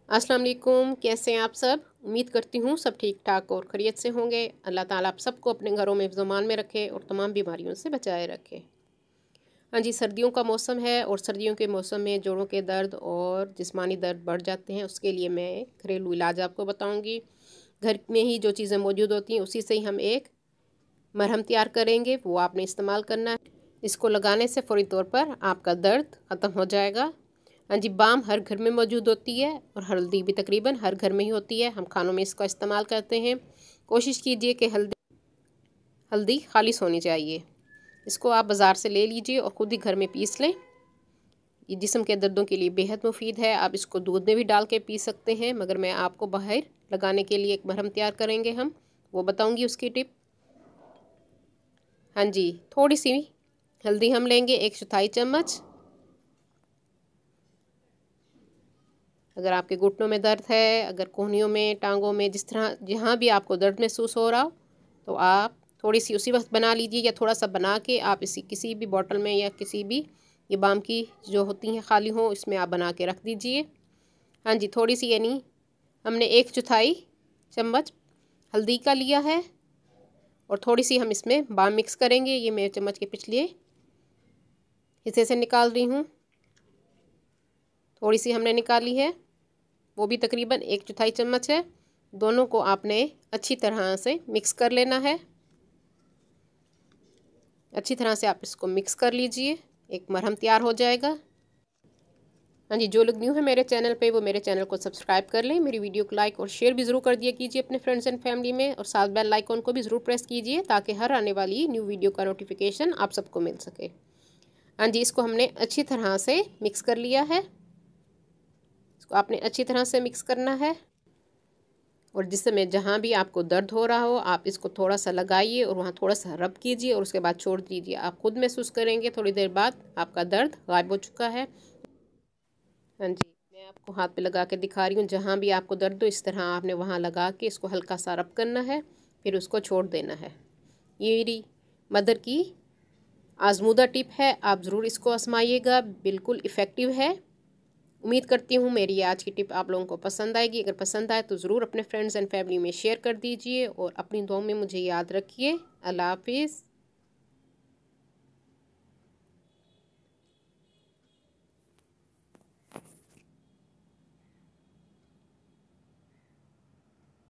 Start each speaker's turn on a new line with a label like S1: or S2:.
S1: अस्सलाम वालेकुम, कैसे हैं आप सब। उम्मीद करती हूँ सब ठीक ठाक और खैरियत से होंगे। अल्लाह ताला आप सबको अपने घरों में ज़मान में रखे और तमाम बीमारियों से बचाए रखे। हाँ जी, सर्दियों का मौसम है और सर्दियों के मौसम में जोड़ों के दर्द और जिस्मानी दर्द बढ़ जाते हैं। उसके लिए मैं घरेलू इलाज आपको बताऊँगी। घर में ही जो चीज़ें मौजूद होती हैं उसी से ही हम एक मरहम तैयार करेंगे, वो आपने इस्तेमाल करना है। इसको लगाने से फ़ौरी तौर पर आपका दर्द ख़त्म हो जाएगा। हाँ जी, बाम हर घर में मौजूद होती है और हल्दी भी तकरीबन हर घर में ही होती है। हम खानों में इसका इस्तेमाल करते हैं। कोशिश कीजिए कि हल्दी खालिश होनी चाहिए। इसको आप बाज़ार से ले लीजिए और ख़ुद ही घर में पीस लें। ये जिस्म के दर्दों के लिए बेहद मुफीद है। आप इसको दूध में भी डाल के पी सकते हैं, मगर मैं आपको बाहर लगाने के लिए एक मरहम तैयार करेंगे हम, वो बताऊँगी उसकी टिप। हाँ जी, थोड़ी सी हल्दी हम लेंगे, 1/4 चम्मच। अगर आपके घुटनों में दर्द है, अगर कोहनियों में, टांगों में, जिस तरह जहाँ भी आपको दर्द महसूस हो रहा हो, तो आप थोड़ी सी उसी वक्त बना लीजिए या थोड़ा सा बना के आप इसी किसी भी बोतल में या किसी भी ये बाम की जो होती हैं खाली हो, इसमें आप बना के रख दीजिए। हाँ जी, थोड़ी सी यानी हमने 1/4 चम्मच हल्दी का लिया है और थोड़ी सी हम इसमें बाम मिक्स करेंगे। ये मैं चम्मच के पिछले हिस्से से निकाल रही हूँ। थोड़ी सी हमने निकाली है, वो भी तकरीबन 1/4 चम्मच है। दोनों को आपने अच्छी तरह से मिक्स कर लेना है। अच्छी तरह से आप इसको मिक्स कर लीजिए, एक मरहम तैयार हो जाएगा। हाँ जी, जो लोग न्यू है मेरे चैनल पे वो मेरे चैनल को सब्सक्राइब कर लें। मेरी वीडियो को लाइक और शेयर भी ज़रूर कर दिया कीजिए अपने फ्रेंड्स एंड फैमिली में, और साथ बेल आइकॉन को भी ज़रूर प्रेस कीजिए ताकि हर आने वाली न्यू वीडियो का नोटिफिकेशन आप सबको मिल सके। हाँ जी, इसको हमने अच्छी तरह से मिक्स कर लिया है। इसको आपने अच्छी तरह से मिक्स करना है और जिस समय जहाँ भी आपको दर्द हो रहा हो आप इसको थोड़ा सा लगाइए और वहाँ थोड़ा सा रब कीजिए और उसके बाद छोड़ दीजिए। आप खुद महसूस करेंगे थोड़ी देर बाद आपका दर्द गायब हो चुका है। हाँ जी, मैं आपको हाथ पे लगा के दिखा रही हूँ। जहाँ भी आपको दर्द हो इस तरह आपने वहाँ लगा के इसको हल्का सा रब करना है, फिर उसको छोड़ देना है। ये मेरी मदर की आजमूदा टिप है, आप ज़रूर इसको आजमाइएगा, बिल्कुल इफ़ेक्टिव है। उम्मीद करती हूँ मेरी आज की टिप आप लोगों को पसंद आएगी। अगर पसंद आए तो ज़रूर अपने फ्रेंड्स एंड फैमिली में शेयर कर दीजिए और अपनी दुआओं में मुझे याद रखिए। अल्लाह हाफिज़।